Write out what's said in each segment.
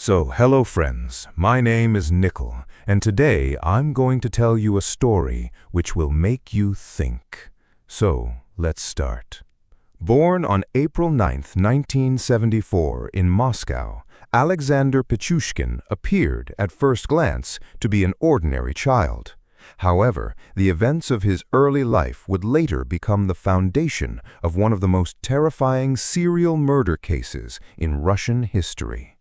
Hello friends, my name is Nickel, and today I'm going to tell you a story which will make you think. Let's start. Born on April 9th, 1974 in Moscow, Alexander Pichushkin appeared, at first glance, to be an ordinary child. However, the events of his early life would later become the foundation of one of the most terrifying serial murder cases in Russian history.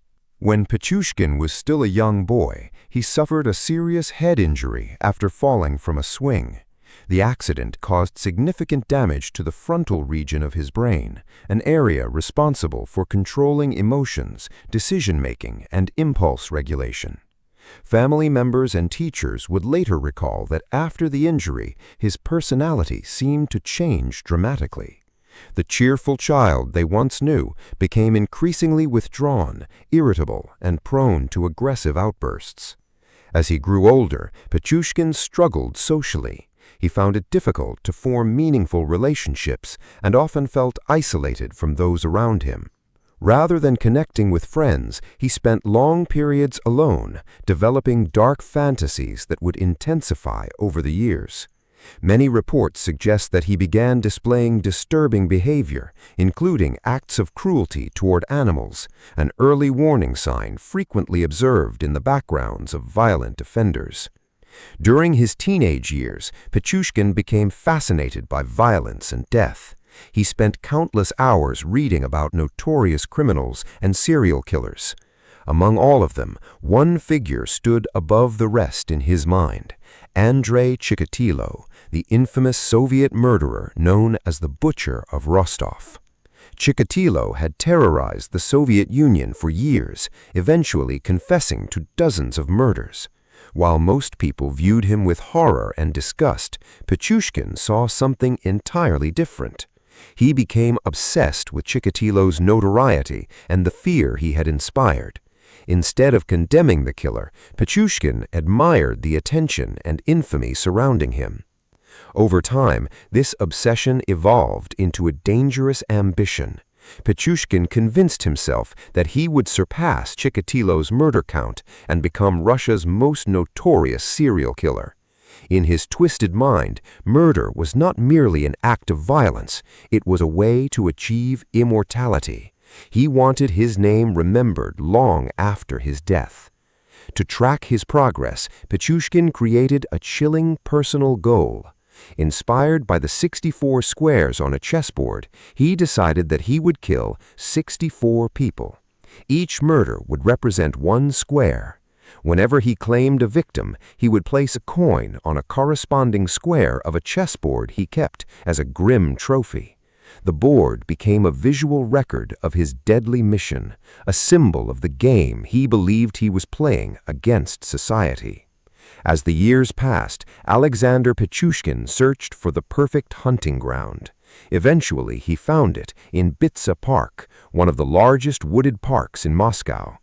When Pichushkin was still a young boy, he suffered a serious head injury after falling from a swing. The accident caused significant damage to the frontal region of his brain, an area responsible for controlling emotions, decision-making, and impulse regulation. Family members and teachers would later recall that after the injury, his personality seemed to change dramatically. The cheerful child they once knew became increasingly withdrawn, irritable, and prone to aggressive outbursts. As he grew older, Pichushkin struggled socially. He found it difficult to form meaningful relationships and often felt isolated from those around him. Rather than connecting with friends, he spent long periods alone, developing dark fantasies that would intensify over the years. Many reports suggest that he began displaying disturbing behavior, including acts of cruelty toward animals, an early warning sign frequently observed in the backgrounds of violent offenders. During his teenage years, Pichushkin became fascinated by violence and death. He spent countless hours reading about notorious criminals and serial killers. Among all of them, one figure stood above the rest in his mind: Andrei Chikatilo, the infamous Soviet murderer known as the Butcher of Rostov. Chikatilo had terrorized the Soviet Union for years, eventually confessing to dozens of murders. While most people viewed him with horror and disgust, Pichushkin saw something entirely different. He became obsessed with Chikatilo's notoriety and the fear he had inspired. Instead of condemning the killer, Pichushkin admired the attention and infamy surrounding him. Over time, this obsession evolved into a dangerous ambition. Pichushkin convinced himself that he would surpass Chikatilo's murder count and become Russia's most notorious serial killer. In his twisted mind, murder was not merely an act of violence, it was a way to achieve immortality. He wanted his name remembered long after his death. To track his progress, Pichushkin created a chilling personal goal. Inspired by the 64 squares on a chessboard, he decided that he would kill 64 people. Each murder would represent one square. Whenever he claimed a victim, he would place a coin on a corresponding square of a chessboard he kept as a grim trophy. The board became a visual record of his deadly mission, a symbol of the game he believed he was playing against society. As the years passed, Alexander Pichushkin searched for the perfect hunting ground. Eventually, he found it in Bitsa Park, one of the largest wooded parks in Moscow.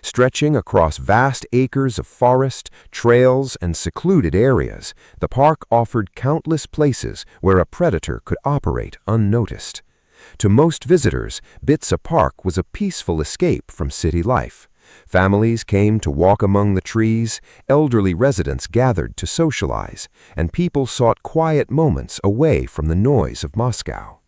Stretching across vast acres of forest, trails, and secluded areas, the park offered countless places where a predator could operate unnoticed. To most visitors, Bitsa Park was a peaceful escape from city life. Families came to walk among the trees, elderly residents gathered to socialize, and people sought quiet moments away from the noise of Moscow.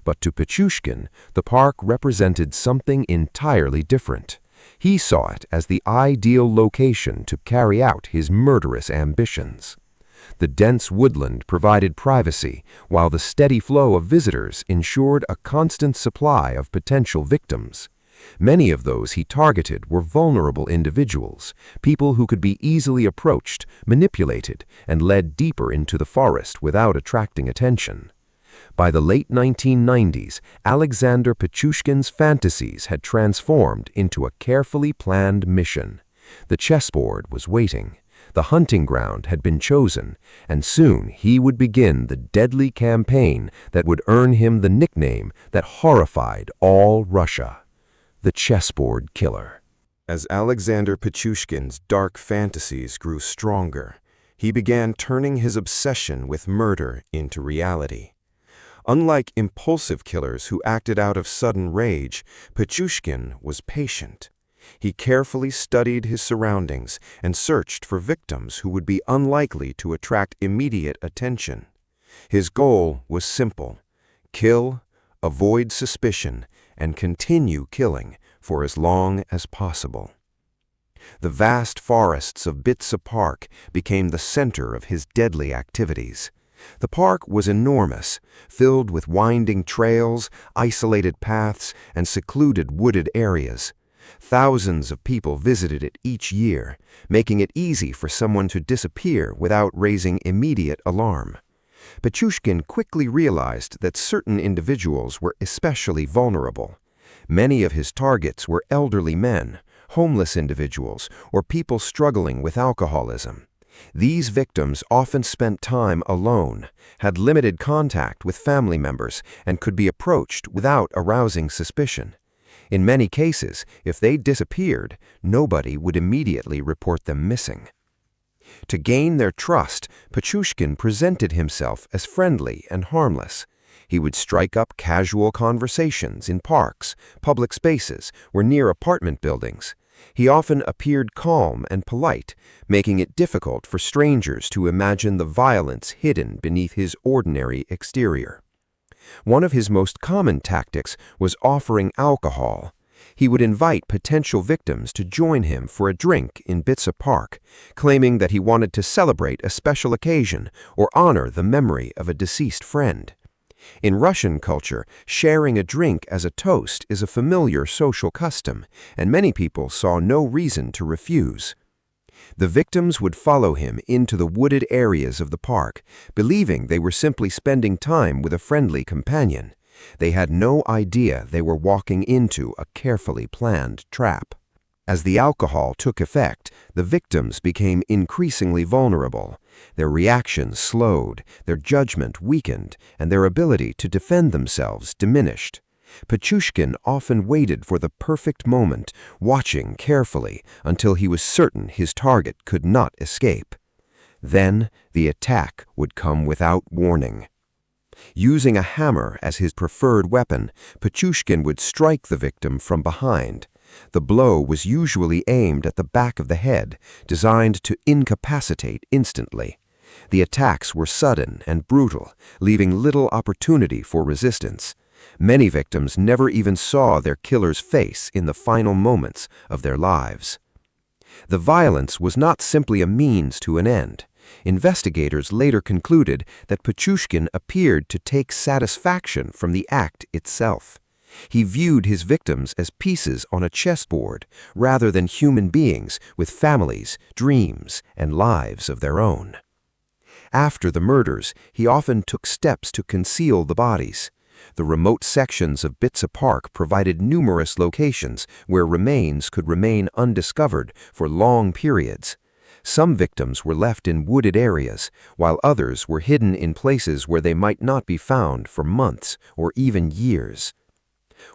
But to Pichushkin, the park represented something entirely different. He saw it as the ideal location to carry out his murderous ambitions. The dense woodland provided privacy, while the steady flow of visitors ensured a constant supply of potential victims. Many of those he targeted were vulnerable individuals, people who could be easily approached, manipulated, and led deeper into the forest without attracting attention. By the late 1990s, Alexander Pichushkin's fantasies had transformed into a carefully planned mission. The chessboard was waiting. The hunting ground had been chosen, and soon he would begin the deadly campaign that would earn him the nickname that horrified all Russia: the Chessboard Killer. As Alexander Pichushkin's dark fantasies grew stronger, he began turning his obsession with murder into reality. Unlike impulsive killers who acted out of sudden rage, Pichushkin was patient. He carefully studied his surroundings and searched for victims who would be unlikely to attract immediate attention. His goal was simple: kill, avoid suspicion, and continue killing for as long as possible. The vast forests of Bitsa Park became the center of his deadly activities. The park was enormous, filled with winding trails, isolated paths, and secluded wooded areas. Thousands of people visited it each year, making it easy for someone to disappear without raising immediate alarm. Pichushkin quickly realized that certain individuals were especially vulnerable. Many of his targets were elderly men, homeless individuals, or people struggling with alcoholism. These victims often spent time alone, had limited contact with family members, and could be approached without arousing suspicion. In many cases, if they disappeared, nobody would immediately report them missing. To gain their trust, Pichushkin presented himself as friendly and harmless. He would strike up casual conversations in parks, public spaces, or near apartment buildings. He often appeared calm and polite, making it difficult for strangers to imagine the violence hidden beneath his ordinary exterior. One of his most common tactics was offering alcohol. He would invite potential victims to join him for a drink in Bitsa Park, claiming that he wanted to celebrate a special occasion or honor the memory of a deceased friend. In Russian culture, sharing a drink as a toast is a familiar social custom, and many people saw no reason to refuse. The victims would follow him into the wooded areas of the park, believing they were simply spending time with a friendly companion. They had no idea they were walking into a carefully planned trap. As the alcohol took effect, the victims became increasingly vulnerable. Their reactions slowed, their judgment weakened, and their ability to defend themselves diminished. Pichushkin often waited for the perfect moment, watching carefully until he was certain his target could not escape. Then the attack would come without warning. Using a hammer as his preferred weapon, Pichushkin would strike the victim from behind. The blow was usually aimed at the back of the head, designed to incapacitate instantly. The attacks were sudden and brutal, leaving little opportunity for resistance. Many victims never even saw their killer's face in the final moments of their lives. The violence was not simply a means to an end. Investigators later concluded that Pichushkin appeared to take satisfaction from the act itself. He viewed his victims as pieces on a chessboard, rather than human beings with families, dreams, and lives of their own. After the murders, he often took steps to conceal the bodies. The remote sections of Bitsa Park provided numerous locations where remains could remain undiscovered for long periods. Some victims were left in wooded areas, while others were hidden in places where they might not be found for months or even years.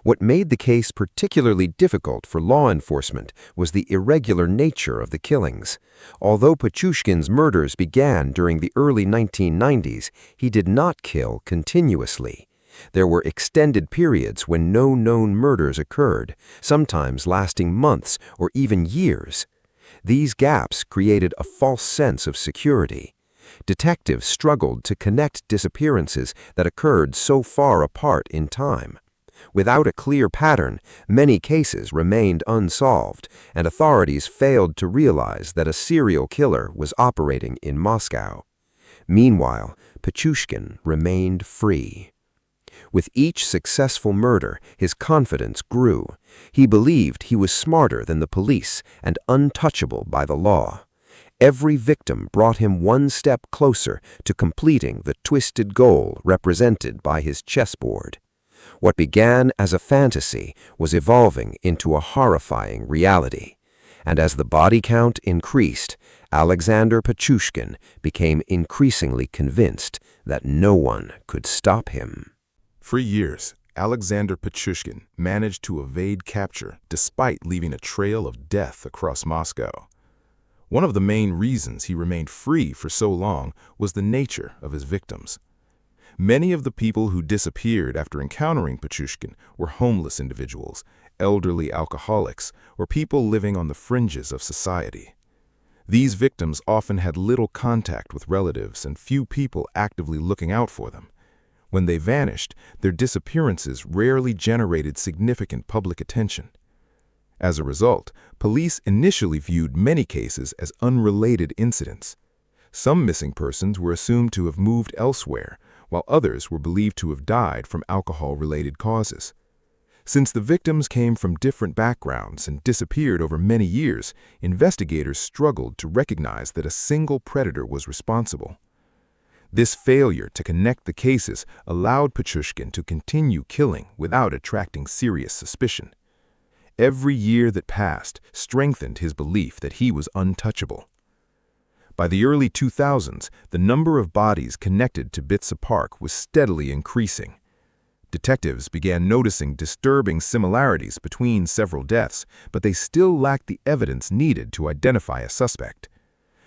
What made the case particularly difficult for law enforcement was the irregular nature of the killings. Although Pichushkin's murders began during the early 1990s, he did not kill continuously. There were extended periods when no known murders occurred, sometimes lasting months or even years. These gaps created a false sense of security. Detectives struggled to connect disappearances that occurred so far apart in time. Without a clear pattern, many cases remained unsolved, and authorities failed to realize that a serial killer was operating in Moscow. Meanwhile, Pichushkin remained free. With each successful murder, his confidence grew. He believed he was smarter than the police and untouchable by the law. Every victim brought him one step closer to completing the twisted goal represented by his chessboard. What began as a fantasy was evolving into a horrifying reality. And as the body count increased, Alexander Pichushkin became increasingly convinced that no one could stop him. For years, Alexander Pichushkin managed to evade capture despite leaving a trail of death across Moscow. One of the main reasons he remained free for so long was the nature of his victims. Many of the people who disappeared after encountering Pichushkin were homeless individuals, elderly alcoholics or people living on the fringes of society. These victims often had little contact with relatives and few people actively looking out for them. When they vanished, their disappearances rarely generated significant public attention. As a result, police initially viewed many cases as unrelated incidents. Some missing persons were assumed to have moved elsewhere, while others were believed to have died from alcohol-related causes. Since the victims came from different backgrounds and disappeared over many years, investigators struggled to recognize that a single predator was responsible. This failure to connect the cases allowed Pichushkin to continue killing without attracting serious suspicion. Every year that passed strengthened his belief that he was untouchable. By the early 2000s, the number of bodies connected to Bitsa Park was steadily increasing. Detectives began noticing disturbing similarities between several deaths, but they still lacked the evidence needed to identify a suspect.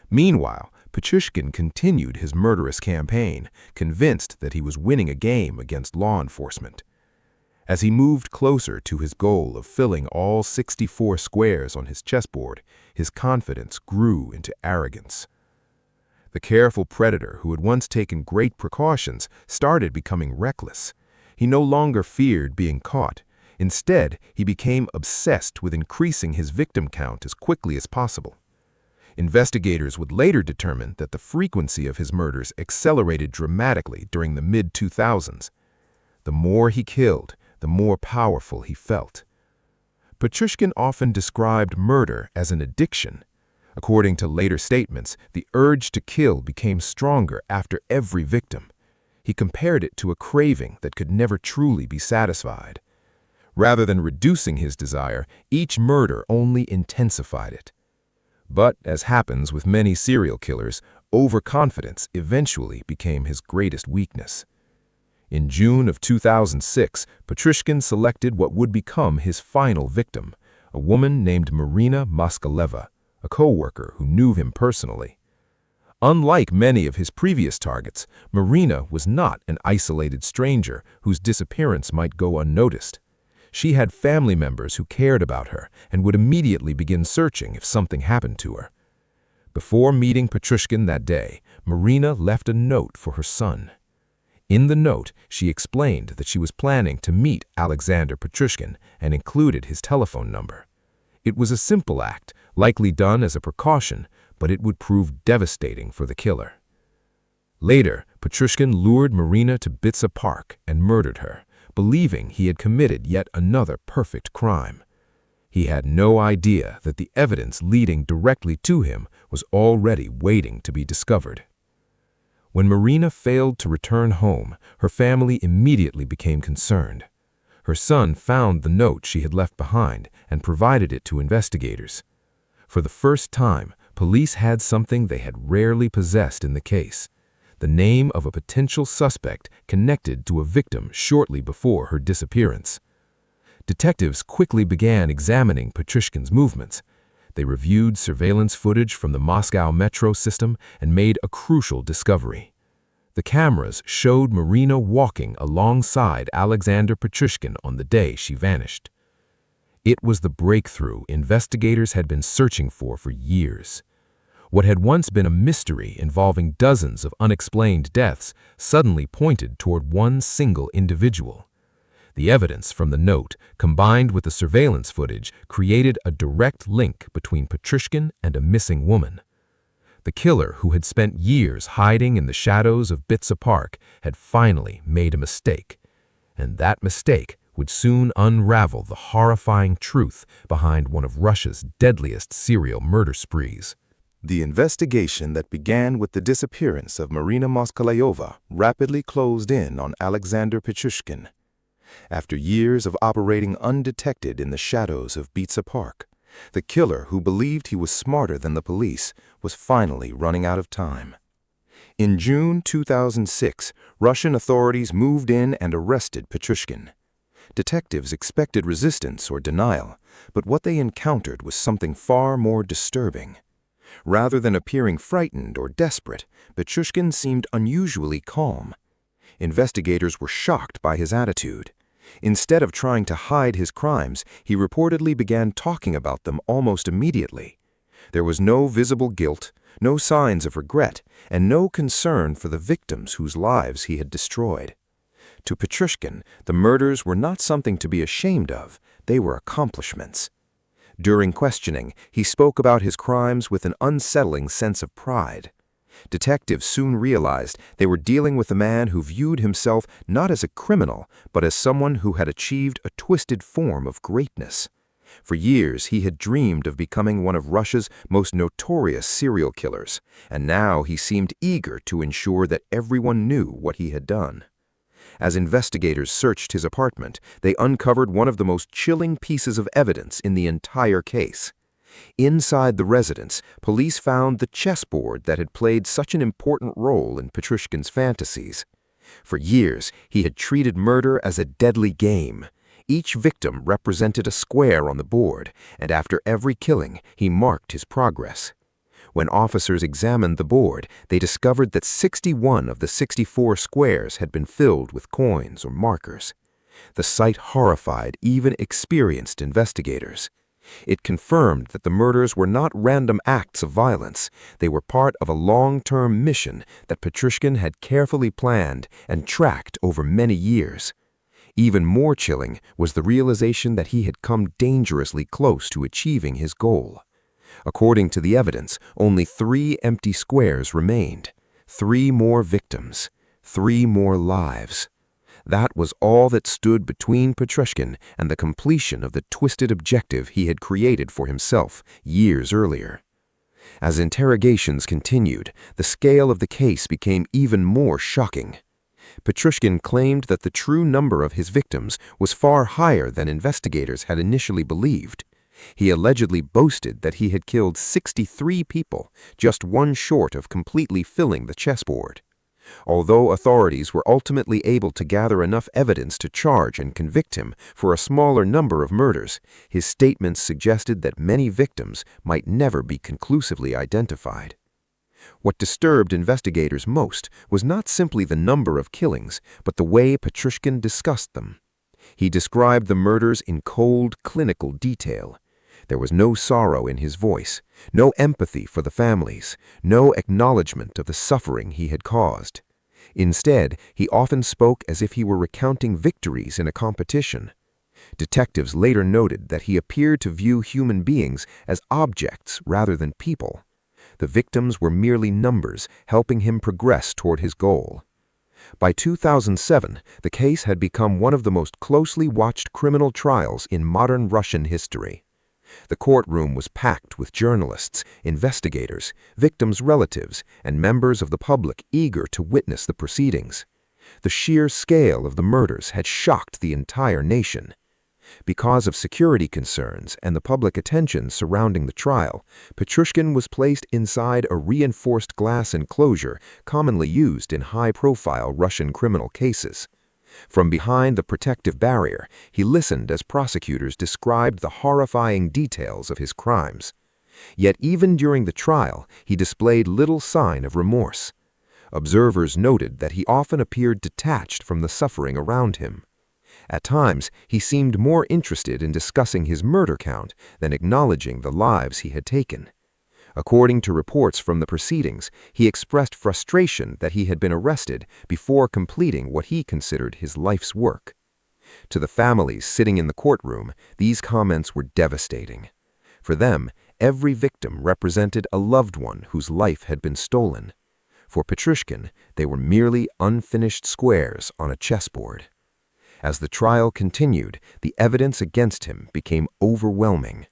Meanwhile, Pichushkin continued his murderous campaign, convinced that he was winning a game against law enforcement. As he moved closer to his goal of filling all 64 squares on his chessboard, his confidence grew into arrogance. The careful predator who had once taken great precautions started becoming reckless. He no longer feared being caught. Instead, he became obsessed with increasing his victim count as quickly as possible. Investigators would later determine that the frequency of his murders accelerated dramatically during the mid-2000s. The more he killed, the more powerful he felt. Pichushkin often described murder as an addiction. According to later statements, the urge to kill became stronger after every victim. He compared it to a craving that could never truly be satisfied. Rather than reducing his desire, each murder only intensified it. But, as happens with many serial killers, overconfidence eventually became his greatest weakness. In June of 2006, Pichushkin selected what would become his final victim, a woman named Marina Moskaleva, a co-worker who knew him personally. Unlike many of his previous targets, Marina was not an isolated stranger whose disappearance might go unnoticed. She had family members who cared about her and would immediately begin searching if something happened to her. Before meeting Pichushkin that day, Marina left a note for her son. In the note, she explained that she was planning to meet Alexander Pichushkin and included his telephone number. It was a simple act, likely done as a precaution, but it would prove devastating for the killer. Later, Pichushkin lured Marina to Bitsa Park and murdered her, believing he had committed yet another perfect crime. He had no idea that the evidence leading directly to him was already waiting to be discovered. When Marina failed to return home, her family immediately became concerned. Her son found the note she had left behind and provided it to investigators. For the first time, police had something they had rarely possessed in the case: the name of a potential suspect connected to a victim shortly before her disappearance. Detectives quickly began examining Pichushkin's movements. They reviewed surveillance footage from the Moscow metro system and made a crucial discovery. The cameras showed Marina walking alongside Alexander Pichushkin on the day she vanished. It was the breakthrough investigators had been searching for years. What had once been a mystery involving dozens of unexplained deaths suddenly pointed toward one single individual. The evidence from the note, combined with the surveillance footage, created a direct link between Pichushkin and a missing woman. The killer, who had spent years hiding in the shadows of Bitsa Park, had finally made a mistake. And that mistake would soon unravel the horrifying truth behind one of Russia's deadliest serial murder sprees. The investigation that began with the disappearance of Marina Moskalayova rapidly closed in on Alexander Pichushkin. After years of operating undetected in the shadows of Bitsa Park, the killer, who believed he was smarter than the police, was finally running out of time. In June 2006, Russian authorities moved in and arrested Pichushkin. Detectives expected resistance or denial, but what they encountered was something far more disturbing. Rather than appearing frightened or desperate, Pichushkin seemed unusually calm. Investigators were shocked by his attitude. Instead of trying to hide his crimes, he reportedly began talking about them almost immediately. There was no visible guilt, no signs of regret, and no concern for the victims whose lives he had destroyed. To Pichushkin, the murders were not something to be ashamed of, they were accomplishments. During questioning, he spoke about his crimes with an unsettling sense of pride. Detectives soon realized they were dealing with a man who viewed himself not as a criminal, but as someone who had achieved a twisted form of greatness. For years, he had dreamed of becoming one of Russia's most notorious serial killers, and now he seemed eager to ensure that everyone knew what he had done. As investigators searched his apartment, they uncovered one of the most chilling pieces of evidence in the entire case. Inside the residence, police found the chessboard that had played such an important role in Pichushkin's fantasies. For years, he had treated murder as a deadly game. Each victim represented a square on the board, and after every killing, he marked his progress. When officers examined the board, they discovered that 61 of the 64 squares had been filled with coins or markers. The sight horrified even experienced investigators. It confirmed that the murders were not random acts of violence. They were part of a long-term mission that Pichushkin had carefully planned and tracked over many years. Even more chilling was the realization that he had come dangerously close to achieving his goal. According to the evidence, only 3 empty squares remained. 3 more victims. 3 more lives. That was all that stood between Pichushkin and the completion of the twisted objective he had created for himself years earlier. As interrogations continued, the scale of the case became even more shocking. Pichushkin claimed that the true number of his victims was far higher than investigators had initially believed. He allegedly boasted that he had killed 63 people, just one short of completely filling the chessboard. Although authorities were ultimately able to gather enough evidence to charge and convict him for a smaller number of murders, his statements suggested that many victims might never be conclusively identified. What disturbed investigators most was not simply the number of killings, but the way Pichushkin discussed them. He described the murders in cold, clinical detail. There was no sorrow in his voice, no empathy for the families, no acknowledgement of the suffering he had caused. Instead, he often spoke as if he were recounting victories in a competition. Detectives later noted that he appeared to view human beings as objects rather than people. The victims were merely numbers, helping him progress toward his goal. By 2007, the case had become one of the most closely watched criminal trials in modern Russian history. The courtroom was packed with journalists, investigators, victims' relatives, and members of the public eager to witness the proceedings. The sheer scale of the murders had shocked the entire nation. Because of security concerns and the public attention surrounding the trial, Pichushkin was placed inside a reinforced glass enclosure commonly used in high-profile Russian criminal cases. From behind the protective barrier, he listened as prosecutors described the horrifying details of his crimes. Yet even during the trial, he displayed little sign of remorse. Observers noted that he often appeared detached from the suffering around him. At times, he seemed more interested in discussing his murder count than acknowledging the lives he had taken. According to reports from the proceedings, he expressed frustration that he had been arrested before completing what he considered his life's work. To the families sitting in the courtroom, these comments were devastating. For them, every victim represented a loved one whose life had been stolen. For Pichushkin, they were merely unfinished squares on a chessboard. As the trial continued, the evidence against him became overwhelming.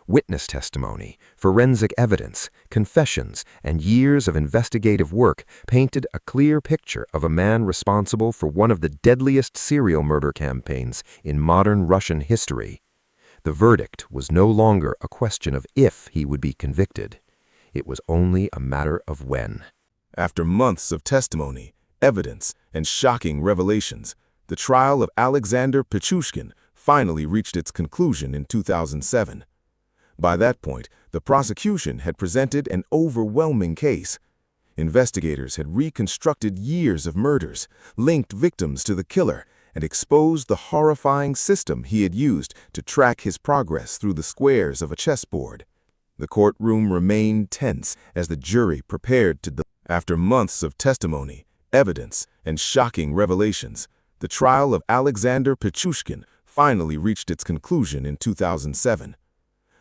Witness testimony, forensic evidence, confessions, and years of investigative work painted a clear picture of a man responsible for one of the deadliest serial murder campaigns in modern Russian history. The verdict was no longer a question of if he would be convicted. It was only a matter of when. After months of testimony, evidence, and shocking revelations, the trial of Alexander Pichushkin finally reached its conclusion in 2007. By that point, the prosecution had presented an overwhelming case. Investigators had reconstructed years of murders, linked victims to the killer, and exposed the horrifying system he had used to track his progress through the squares of a chessboard. The courtroom remained tense as the jury prepared to After months of testimony, evidence, and shocking revelations, the trial of Alexander Pichushkin finally reached its conclusion in 2007.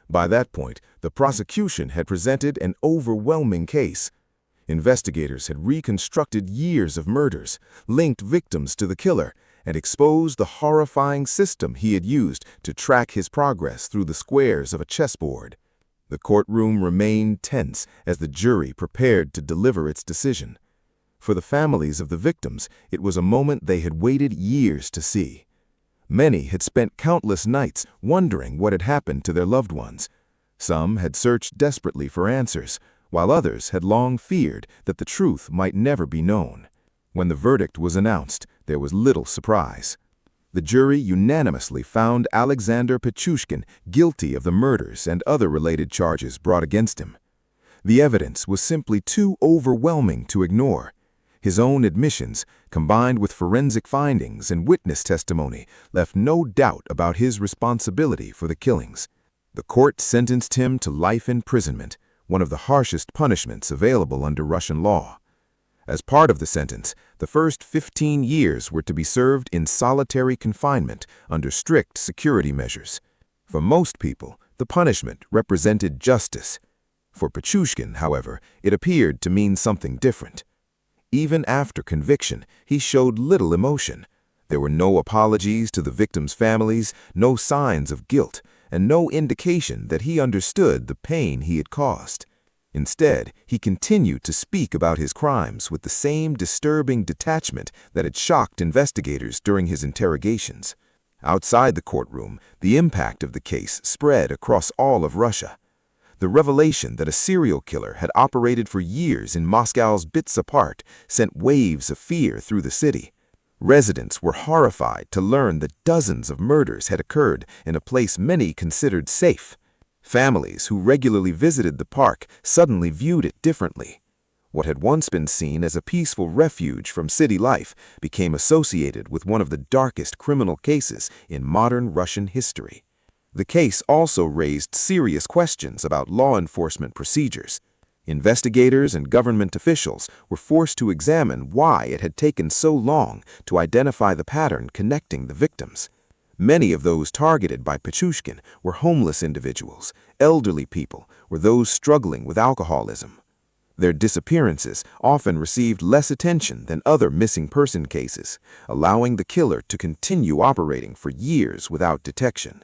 By that point, the prosecution had presented an overwhelming case. Investigators had reconstructed years of murders, linked victims to the killer, and exposed the horrifying system he had used to track his progress through the squares of a chessboard. The courtroom remained tense as the jury prepared to deliver its decision. For the families of the victims, it was a moment they had waited years to see. Many had spent countless nights wondering what had happened to their loved ones. Some had searched desperately for answers, while others had long feared that the truth might never be known. When the verdict was announced, there was little surprise. The jury unanimously found Alexander Pichushkin guilty of the murders and other related charges brought against him. The evidence was simply too overwhelming to ignore. His own admissions, combined with forensic findings and witness testimony, left no doubt about his responsibility for the killings. The court sentenced him to life imprisonment, one of the harshest punishments available under Russian law. As part of the sentence, the first 15 years were to be served in solitary confinement under strict security measures. For most people, the punishment represented justice. For Pichushkin, however, it appeared to mean something different. Even after conviction, he showed little emotion. There were no apologies to the victims' families, no signs of guilt, and no indication that he understood the pain he had caused. Instead, he continued to speak about his crimes with the same disturbing detachment that had shocked investigators during his interrogations. Outside the courtroom, the impact of the case spread across all of Russia. The revelation that a serial killer had operated for years in Moscow's Bitsa Park sent waves of fear through the city. Residents were horrified to learn that dozens of murders had occurred in a place many considered safe. Families who regularly visited the park suddenly viewed it differently. What had once been seen as a peaceful refuge from city life became associated with one of the darkest criminal cases in modern Russian history. The case also raised serious questions about law enforcement procedures. Investigators and government officials were forced to examine why it had taken so long to identify the pattern connecting the victims. Many of those targeted by Pichushkin were homeless individuals, elderly people, or those struggling with alcoholism. Their disappearances often received less attention than other missing person cases, allowing the killer to continue operating for years without detection.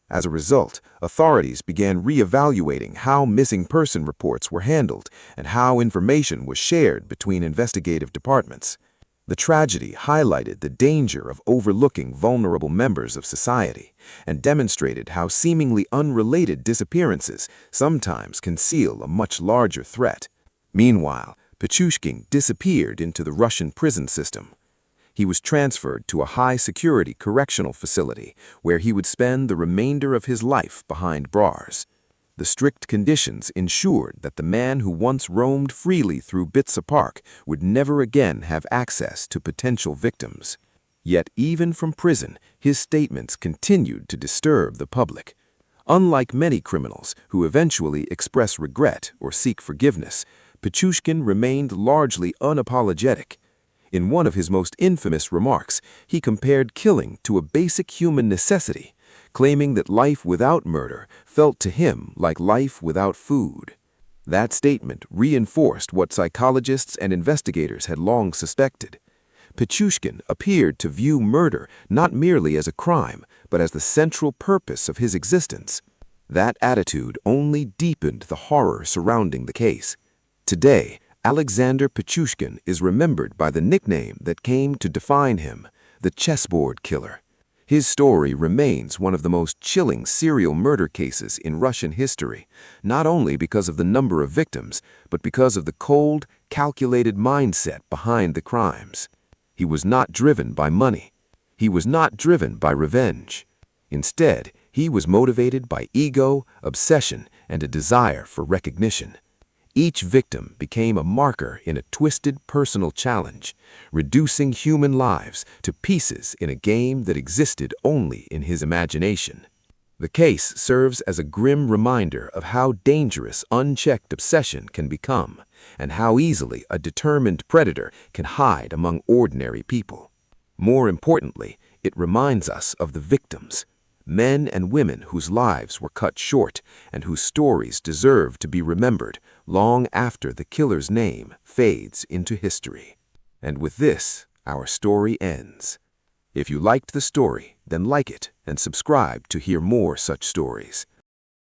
As a result, authorities began re-evaluating how missing person reports were handled and how information was shared between investigative departments. The tragedy highlighted the danger of overlooking vulnerable members of society and demonstrated how seemingly unrelated disappearances sometimes conceal a much larger threat. Meanwhile, Pichushkin disappeared into the Russian prison system. He was transferred to a high-security correctional facility where he would spend the remainder of his life behind bars. The strict conditions ensured that the man who once roamed freely through Bitsa Park would never again have access to potential victims. Yet even from prison, his statements continued to disturb the public. Unlike many criminals who eventually express regret or seek forgiveness, Pichushkin remained largely unapologetic. In one of his most infamous remarks, he compared killing to a basic human necessity, claiming that life without murder felt to him like life without food. That statement reinforced what psychologists and investigators had long suspected. Pichushkin appeared to view murder not merely as a crime, but as the central purpose of his existence. That attitude only deepened the horror surrounding the case. Today, Alexander Pichushkin is remembered by the nickname that came to define him, the Chessboard Killer. His story remains one of the most chilling serial murder cases in Russian history, not only because of the number of victims, but because of the cold, calculated mindset behind the crimes. He was not driven by money. He was not driven by revenge. Instead, he was motivated by ego, obsession, and a desire for recognition. Each victim became a marker in a twisted personal challenge, reducing human lives to pieces in a game that existed only in his imagination. The case serves as a grim reminder of how dangerous unchecked obsession can become, and how easily a determined predator can hide among ordinary people. More importantly, it reminds us of the victims, men and women whose lives were cut short and whose stories deserve to be remembered long after the killer's name fades into history. And with this, our story ends. If you liked the story, then like it and subscribe to hear more such stories.